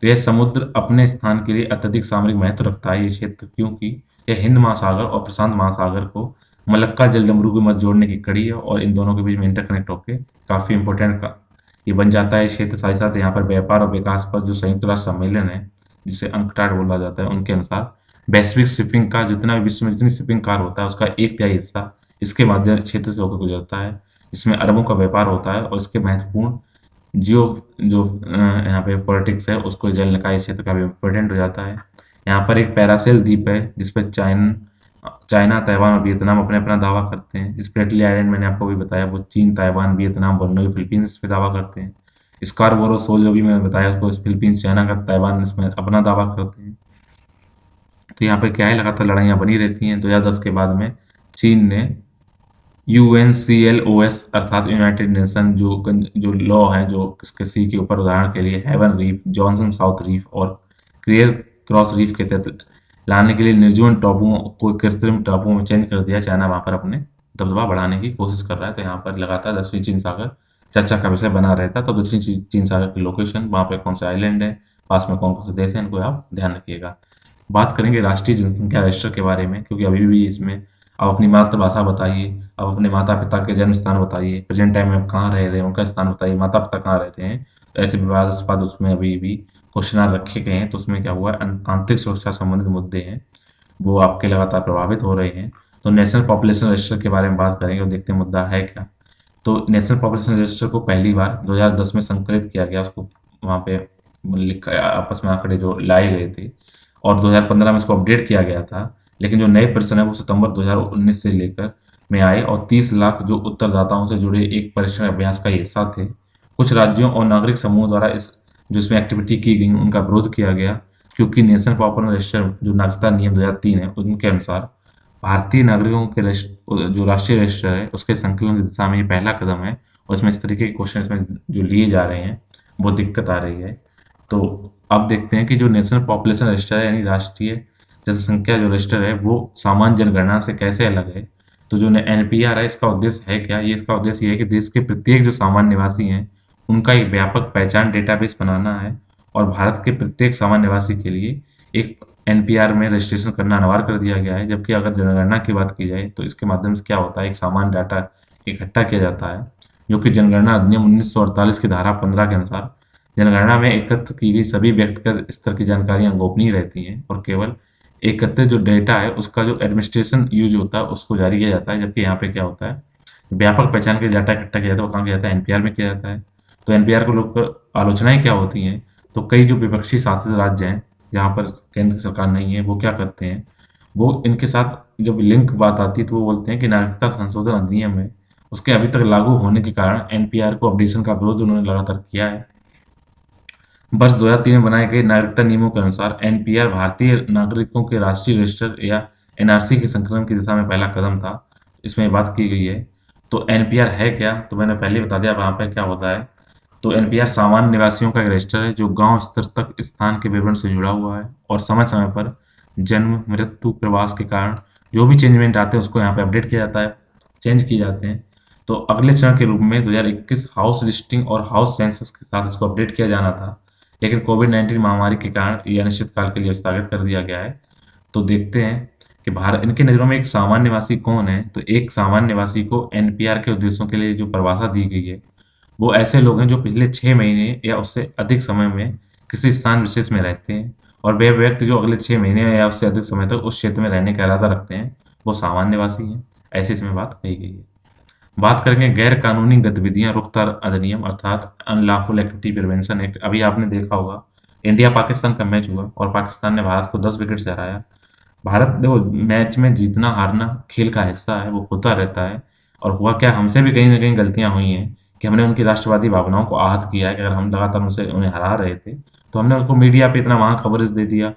तो यह समुद्र अपने स्थान के लिए अत्यधिक सामरिक महत्व रखता है ये क्षेत्र, क्योंकि यह हिंद महासागर और प्रशांत महासागर को मलक्का जलडमरू के मध्य जोड़ने की कड़ी है और इन दोनों के बीच में इंटरकनेक्ट होकर काफ़ी इंपॉर्टेंट का ये बन जाता है क्षेत्र। साथ ही साथ यहाँ पर व्यापार और विकास पर जो संयुक्त राष्ट्र सम्मेलन है जिसे अंकटाड बोला जाता है, उनके अनुसार वैश्विक शिपिंग का जितना भी विश्व में जितनी शिपिंग कार होता है उसका 1/3 हिस्सा इसके माध्यम क्षेत्र से होकर गुजरता है, इसमें अरबों का व्यापार होता है और इसके महत्वपूर्ण जियो जो यहाँ पे पॉलिटिक्स है उसको जल निकाय क्षेत्र का भी इम्पोर्टेंट हो जाता है। यहाँ पर एक पैरासेल द्वीप है जिस पर चाइना, ताइवान और वियतनाम अपने अपना दावा करते हैं। स्प्रेटली आइलैंड मैंने आपको भी बताया वो चीन, ताइवान, वियतनाम, ब्रुनई, फिलीपींस पे दावा करते हैं। स्कारबोरो सोल जो भी मैंने बताया उसको फिलीपींस, चाइना का, ताइवान इसमें अपना दावा करते हैं। तो यहाँ पे क्या है, लगातार लड़ाइयाँ बनी रहती हैं। 2010 के बाद में चीन ने UNCLOS अर्थात यूनाइटेड नेशन जो लॉ है जो किसके सी के ऊपर, उदाहरण के लिए Gaven Reef, Johnson South Reef और क्लियर क्रॉस रीफ के तहत लाने के लिए निर्जीवन टापुओं को कृत्रिम टापुओं में चेंज कर दिया। चाइना वहाँ पर अपने दबदबा बढ़ाने की कोशिश कर रहा है। तो यहाँ पर लगातार दक्षिणी चीन सागर चर्चा का विषय बना रहता है। तो दक्षिणी चीन सागर की लोकेशन, वहाँ पर कौन से आइलैंड है, पास में कौन कौन से देश हैं, इनको आप ध्यान रखिएगा। बात करेंगे राष्ट्रीय जनसंख्या रजिस्टर के बारे में, क्योंकि अभी भी इसमें आप अपनी मातृभाषा बताइए, आप अपने माता पिता के जन्म स्थान बताइए, प्रेजेंट टाइम में आप कहाँ रह रहे हैं उनका स्थान बताइए, माता पिता कहाँ रहते हैं। तो ऐसे विवादास्पद उसमें अभी भी क्वेश्चन रखे गए हैं। तो उसमें क्या हुआ है, आंतरिक सुरक्षा संबंधित मुद्दे हैं वो आपके लगातार प्रभावित हो रहे हैं। तो नेशनल पॉपुलेशन रजिस्टर के बारे में बात करेंगे और देखते हैं मुद्दा है क्या। तो नेशनल पॉपुलेशन रजिस्टर को पहली बार 2010 में संकलित किया गया, उसको वहाँ पे लिखा आपस में आंकड़े जो लाए गए थे और 2015 में इसको अपडेट किया गया था। लेकिन जो नए प्रश्न है वो सितंबर 2019 से लेकर में आए और 30 लाख जो उत्तरदाताओं से जुड़े एक परीक्षण अभ्यास का हिस्सा थे। कुछ राज्यों और नागरिक समूहों द्वारा इस जो इसमें एक्टिविटी की गई उनका विरोध किया गया, क्योंकि नेशनल पॉपुलर रजिस्टर जो नागरिकता नियम 2003 है उनके अनुसार भारतीय नागरिकों के जो राष्ट्रीय रजिस्टर है उसके संकलन की दिशा में ये पहला कदम है, और इसमें इस तरीके के क्वेश्चन इसमें जो लिए जा रहे हैं वो दिक्कत आ रही है। तो अब देखते हैं कि जो नेशनल पॉपुलेशन रजिस्टर है यानी राष्ट्रीय जनसंख्या जो रजिस्टर है वो सामान्य जनगणना से कैसे अलग है। तो जो एनपीआर है इसका उद्देश्य है क्या, ये इसका उद्देश्य ये है कि देश के प्रत्येक जो सामान्य निवासी हैं उनका एक व्यापक पहचान डेटाबेस बनाना है, और भारत के प्रत्येक सामान्य निवासी के लिए एक एनपीआर में रजिस्ट्रेशन करना अनिवार्य कर दिया गया है। जबकि अगर जनगणना की बात की जाए तो इसके माध्यम से क्या होता है, एक सामान्य डाटा इकट्ठा किया जाता है, जो कि जनगणना अधिनियम 1948 की धारा 15 के अनुसार जनगणना में एकत्र की गई सभी व्यक्तिगत स्तर की जानकारियां गोपनीय रहती हैं और केवल एकत्रित जो डेटा है उसका जो एडमिनिस्ट्रेशन यूज होता है उसको जारी किया जाता है। जबकि यहाँ पे क्या होता है, व्यापक पहचान के डाटा इकट्ठा किया जाता है वो कहाँ किया जाता है, एनपीआर में किया जाता है। तो एनपीआर को लोग आलोचनाएं क्या होती हैं, तो कई जो विपक्षी शासित राज्य हैं जहाँ पर केंद्र सरकार नहीं है वो क्या करते हैं, वो इनके साथ जब लिंक बात आती है तो वो बोलते हैं कि नागरिकता संशोधन अधिनियम है उसके अभी तक लागू होने के कारण एनपीआर को अपडेशन का विरोध उन्होंने लगातार किया है। वर्ष 2003 में बनाए गए नागरिकता नियमों के अनुसार एनपीआर भारतीय नागरिकों के राष्ट्रीय रजिस्टर या एनआरसी के संकलन की दिशा में पहला कदम था। इसमें बात की गई है। तो एनपीआर है क्या, तो मैंने पहले ही बता दिया वहाँ पे क्या होता है। तो एनपीआर सामान्य निवासियों का एक रजिस्टर है जो गांव स्तर तक स्थान के विवरण से जुड़ा हुआ है और समय समय पर जन्म मृत्यु प्रवास के कारण जो भी चेंजमेंट आते हैं उसको यहाँ पे अपडेट किया जाता है, चेंज किए जाते हैं। तो अगले चरण के रूप में 2021 हाउस लिस्टिंग और हाउस सेंसस के साथ इसको अपडेट किया जाना था, लेकिन कोविड-19 महामारी के कारण ये अनिश्चितकाल के लिए स्थगित कर दिया गया है। तो देखते हैं कि भारत इनकी नज़रों में एक सामान्य निवासी कौन है। तो एक सामान्य निवासी को एनपीआर के उद्देश्यों के लिए जो परिभाषा दी गई है वो ऐसे लोग हैं जो पिछले 6 महीने या उससे अधिक समय में किसी स्थान विशेष में रहते हैं, और वे व्यक्ति जो अगले 6 महीने या उससे अधिक समय तक उस क्षेत्र में रहने का इरादा रखते हैं वो सामान्य निवासी हैं। ऐसे इसमें बात कही गई है। बात करेंगे गैर कानूनी गतिविधियां रोकथाम अधिनियम अर्थात अनलॉफुल एक्टिविटी प्रिवेंशन एक्ट। अभी आपने देखा होगा इंडिया पाकिस्तान का मैच हुआ और पाकिस्तान ने भारत को 10 विकेट से हराया। भारत देखो मैच में जीतना हारना खेल का हिस्सा है, वो होता रहता है। और हुआ क्या, हमसे भी कहीं ना कहीं गलतियां हुई हैं कि हमने उनकी राष्ट्रवादी भावनाओं को आहत किया है कि अगर हम लगातार उनसे उन्हें हरा रहे थे तो हमने उनको मीडिया पे इतना वहां कवरेज दे दिया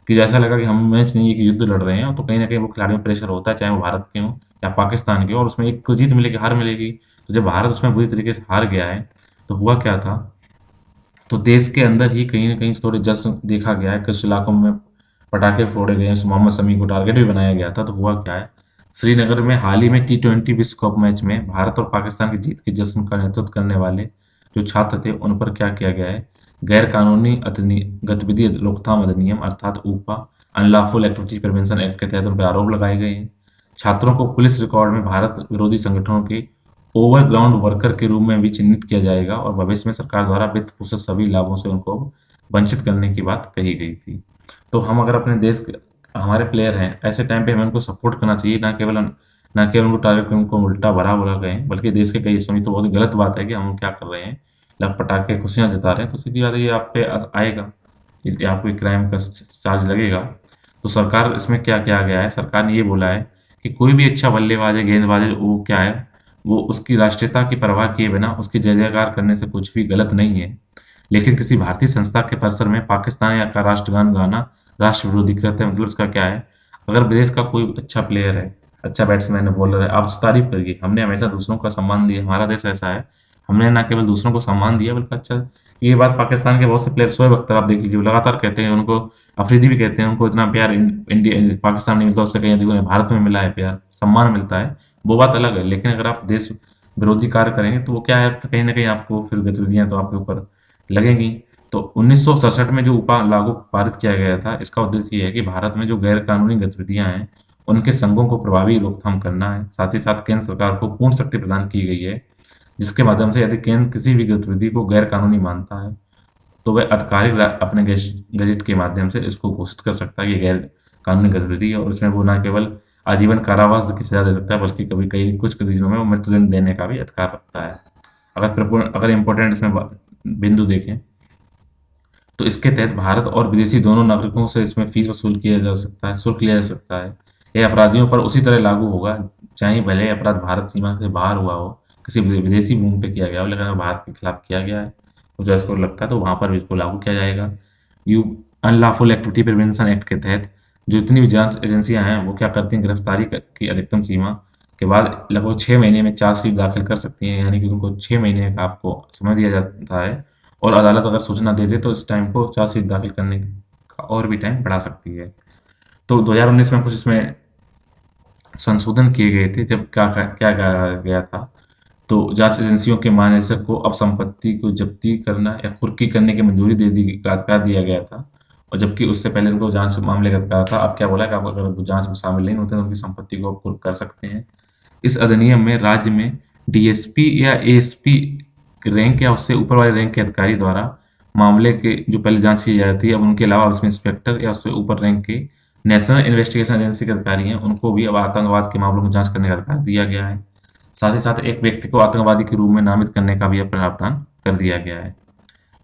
कि जैसा लगा कि हम मैच नहीं एक युद्ध लड़ रहे हैं। तो कहीं ना कहीं वो खिलाड़ियों पर प्रेशर होता है, चाहे वो भारत के हों या पाकिस्तान के, और उसमें एक को जीत मिलेगी हार मिलेगी। तो जब भारत उसमें बुरी तरीके से हार गया है तो हुआ क्या था, तो देश के अंदर ही कहीं न कहीं थोड़े जश्न देखा गया है, कुछ इलाकों में पटाखे फोड़े गए हैं, मोहम्मद शमी को टारगेट भी बनाया गया था। तो हुआ क्या है, श्रीनगर में हाल ही में टी20 विश्व कप मैच में भारत और पाकिस्तान की जीत के जश्न का नेतृत्व करने वाले जो छात्र थे उन पर क्या किया गया है, गैर कानूनी गतिविधि रोकथाम अधिनियम अर्थात ऊपा अनलॉफुल एक्टिविटी प्रिवेंशन एक्ट के तहत उन पर आरोप लगाए गए हैं। छात्रों को पुलिस रिकॉर्ड में भारत विरोधी संगठनों के ओवरग्राउंड वर्कर के रूप में भी चिन्हित किया जाएगा और भविष्य में सरकार द्वारा वित्त पोषित सभी लाभों से उनको वंचित करने की बात कही गई थी। तो हम अगर अपने देश के हमारे प्लेयर हैं ऐसे टाइम पे हमें उनको सपोर्ट करना चाहिए, ना केवल उनको टारगेट करके उनको उल्टा भरा बुरा कहें, बल्कि देश के कई हिस्सों में तो बहुत ही गलत बात है कि हम क्या कर रहे हैं, लग पटाखे खुशियां जता रहे हैं। तो सीधी बात है ये आप पे आएगा, ये आपको क्राइम का चार्ज लगेगा। तो सरकार इसमें क्या किया गया है, सरकार ने ये बोला है कि कोई भी अच्छा बल्लेबाज है गेंदबाज है वो क्या है, वो उसकी राष्ट्रीयता की परवाह किए बिना उसकी जय जयकार करने से कुछ भी गलत नहीं है। लेकिन किसी भारतीय संस्था के परिसर में पाकिस्तान या का राष्ट्रगान गाना राष्ट्र विरोधी कृत्य है। मतलब उसका क्या है, अगर विदेश का कोई अच्छा प्लेयर है, अच्छा बैट्समैन है, बॉलर है, आप उसकी तारीफ करिए। हमने हमेशा दूसरों का सम्मान दिया, हमारा देश ऐसा है, हमने ना केवल दूसरों को सम्मान दिया बल्कि अच्छा। ये बात पाकिस्तान के बहुत से प्लेयर शोएब अख्तर आप देख लीजिए, वो लगातार कहते हैं, उनको अफरीदी भी कहते हैं, उनको इतना प्यार इंडिया पाकिस्तान नहीं मिलता उससे कहीं अधिक उन्हें भारत में मिला है, प्यार सम्मान मिलता है, वो बात अलग है। लेकिन अगर आप देश विरोधी कार्य करेंगे तो वो क्या है, कहीं ना कहीं आपको फिर गतिविधियां तो आपके ऊपर लगेंगी। तो 1967 में जो उपा लागू पारित किया गया था इसका उद्देश्य ये है कि भारत में जो गैर कानूनी गतिविधियां हैं उनके संघों को प्रभावी रोकथाम करना है। साथ ही साथ केंद्र सरकार को पूर्ण शक्ति प्रदान की गई है, जिसके माध्यम से यदि केंद्र किसी भी गतिविधि को गैर कानूनी मानता है तो वह आधिकारिक अपने गजट के माध्यम से इसको घोषित कर सकता है कि गैर कानूनी गतिविधि है, और इसमें वो न केवल आजीवन कारावास की सजा दे सकता है बल्कि कभी कई कुछ कंडीशनों में वो मृत्युदंड देने का भी अधिकार रखता है। अगर इम्पोर्टेंट इसमें बिंदु देखें तो इसके तहत भारत और विदेशी दोनों नागरिकों से इसमें फीस वसूल किया जा सकता है, शुल्क लिया जा सकता है। यह अपराधियों पर उसी तरह लागू होगा, चाहे भले अपराध भारत सीमा से बाहर हुआ हो, किसी विदेशी भूमि पे किया गया हो, लेकिन अगर भारत के खिलाफ किया गया है, तो जैसे को लगता है तो वहाँ पर भी इसको लागू किया जाएगा। You unlawful activity prevention act के तहत जो जितनी भी जांच एजेंसियां हैं वो क्या करती हैं, गिरफ्तारी की अधिकतम सीमा के बाद लगभग 6 महीने में चार्जशीट दाखिल कर सकती हैं, यानी कि उनको 6 महीने का आपको समय दिया जाता है, और अदालत अगर सूचना दे दे तो इस टाइम को चार्जशीट दाखिल करने का और भी टाइम बढ़ा सकती है। तो 2019 में कुछ इसमें संशोधन किए गए थे, जब क्या क्या कहा गया था, तो जांच एजेंसियों के महानिदेशक को अब संपत्ति को जब्ती करना या कुर्की करने की मंजूरी दे दी का अधिकार दिया गया था, और जबकि उससे पहले उनको जांच मामले का अधिकार था। अब क्या बोला कि आप अगर वो जांच में शामिल नहीं होते तो उनकी संपत्ति को आप कुर्क कर सकते हैं। इस अधिनियम में राज्य में डीएसपी या एएसपी रैंक या उससे ऊपर वाले रैंक के अधिकारी द्वारा मामले के जो पहले जांच की जाती है, अब उनके अलावा उसमें इंस्पेक्टर या उससे ऊपर रैंक के नेशनल इन्वेस्टिगेशन एजेंसी के अधिकारी हैं, उनको भी अब आतंकवाद के मामलों की जांच करने का अधिकार दिया गया है। साथ ही साथ एक व्यक्ति को आतंकवादी के रूप में नामित करने का भी अब प्रावधान कर दिया गया है।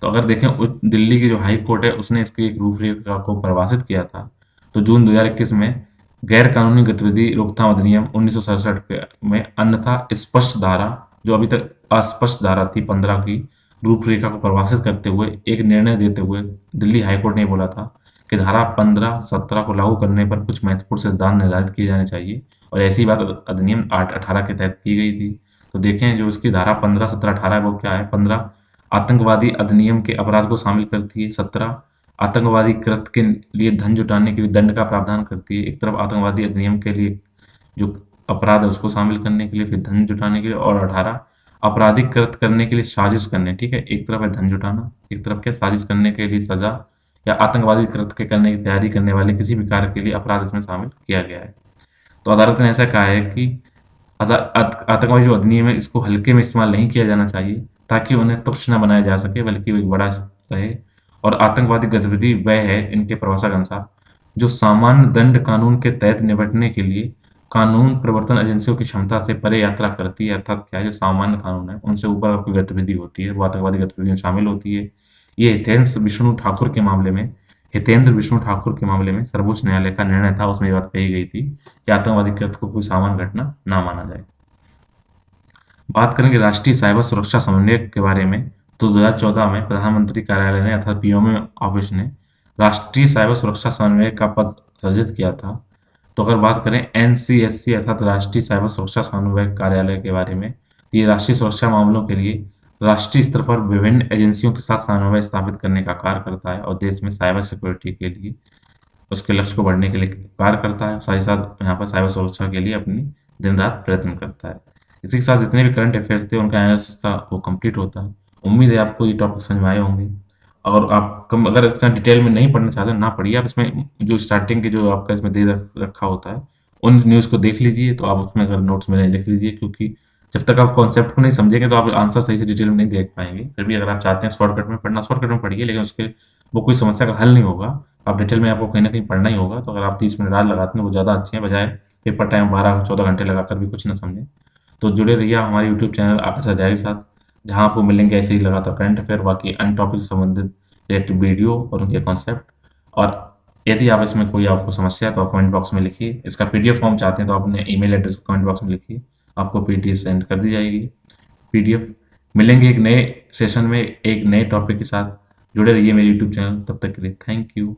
तो अगर देखें उच्च दिल्ली की जो हाई कोर्ट है उसने इसकी एक रूपरेखा को परिभाषित किया था। तो जून 2021 में गैर कानूनी गतिविधि रोकथाम अधिनियम 1967 में अन्यथा स्पष्ट धारा, जो अभी तक अस्पष्ट धारा थी 15 की, रूपरेखा को परिभाषित करते हुए एक निर्णय देते हुए दिल्ली हाई कोर्ट ने बोला था कि धारा 15-17 को लागू करने पर कुछ महत्वपूर्ण सिद्धांत निर्धारित किए जाने चाहिए, और ऐसी बात अधिनियम 8-18 के तहत की गई थी। तो देखें जो इसकी धारा 15-17-18 है वो क्या है। 15 आतंकवादी अधिनियम के अपराध को शामिल करती है। 17 आतंकवादी कृत्य के लिए धन जुटाने के लिए दंड का प्रावधान करती है। एक तरफ आतंकवादी अधिनियम के लिए जो अपराध है उसको शामिल करने के लिए, फिर धन जुटाने के लिए, और 18 आपराधिक कृत्य करने के लिए साजिश करने, ठीक है, एक तरफ है धन जुटाना, एक तरफ क्या साजिश करने के लिए सजा, या आतंकवादी कृत्य के करने की तैयारी करने वाले किसी भी कार्य के लिए अपराध इसमें शामिल किया गया है। तो अदालत ने ऐसा कहा है कि आतंकवादी जो अधिनियम है इसको हल्के में इस्तेमाल नहीं किया जाना चाहिए, ताकि उन्हें तुच्छ न बनाया जा सके बल्कि वो एक बड़ा रहे। और आतंकवादी गतिविधि वह है, इनके परिभाषा के अनुसार, जो सामान्य दंड कानून के तहत निपटने के लिए कानून प्रवर्तन एजेंसियों की क्षमता से परे यात्रा करती है। अर्थात क्या है, जो सामान्य कानून है उनसे ऊपर कोई गतिविधि होती है वो आतंकवादी गतिविधियों में शामिल होती है। ये हितेंद्र विष्णु ठाकुर के मामले में सर्वोच्च न्यायालय का निर्णय था, उसमें ये बात कही गई थी कि आतंकवादी कृत्य को कोई सामान्य घटना ना माना जाए। बात करेंगे राष्ट्रीय साइबर सुरक्षा समन्वयक के बारे में, तो 2014 में प्रधानमंत्री कार्यालय ने अर्थात पीएमओ ऑफिस ने राष्ट्रीय साइबर सुरक्षा समन्वयक का पद सृजित किया था। तो अगर बात करें एनसीएससी अर्थात राष्ट्रीय साइबर सुरक्षा समन्वयक कार्यालय के बारे में, ये राष्ट्रीय सुरक्षा मामलों के लिए राष्ट्रीय स्तर पर विभिन्न एजेंसियों के साथ समन्वय स्थापित करने का कार्य करता है, और देश में साइबर सिक्योरिटी के लिए उसके लक्ष्य को बढ़ने के लिए कार्य करता है। साथ ही साथ यहाँ पर साइबर सुरक्षा के लिए अपनी दिन रात प्रयत्न करता है। इसी के साथ जितने भी करंट अफेयर्स थे उनका एनालिसिस था वो कंप्लीट होता है। उम्मीद है आपको ये टॉपिक समझ में आए होंगे। और आप कम अगर इतना डिटेल में नहीं पढ़ना चाहते ना पढ़िए, आप इसमें जो स्टार्टिंग के जो आपका इसमें दे रखा होता है उन न्यूज़ को देख लीजिए, तो आप उसमें अगर नोट्स में लिख लीजिए, क्योंकि जब तक आप कॉन्सेप्ट को नहीं समझेंगे तो आप आंसर सही से डिटेल में नहीं देख पाएंगे। फिर भी अगर आप चाहते हैं शॉर्टकट में पढ़ना, शॉर्टकट में पढ़िए, लेकिन उसके वो कोई समस्या का हल नहीं होगा। आप डिटेल में आपको कहीं ना कहीं पढ़ना ही होगा। तो अगर आप 30 मिनट आज लगाते हैं वो ज़्यादा अच्छे हैं, बजाय पेपर टाइम 12-14 घंटे लगाकर भी कुछ ना समझें। तो जुड़े रहिए हमारे यूट्यूब चैनल आकाश अध्याय के साथ, जहाँ आपको मिलेंगे ऐसे ही लगातार करंट अफेयर, बाकी अन्य टॉपिक से संबंधित रिलेटेड वीडियो और उनके कॉन्सेप्ट। और यदि आप इसमें कोई आपको समस्या है तो आप कमेंट बॉक्स में लिखिए। इसका पीडीएफ फॉर्म चाहते हैं तो अपने ईमेल एड्रेस को कमेंट बॉक्स में लिखिए, आपको पीडीएफ सेंड कर दी जाएगी। पीडीएफ मिलेंगे एक नए सेशन में एक नए टॉपिक के साथ। जुड़े रहिए मेरे यूट्यूब चैनल, तब तक के लिए थैंक यू।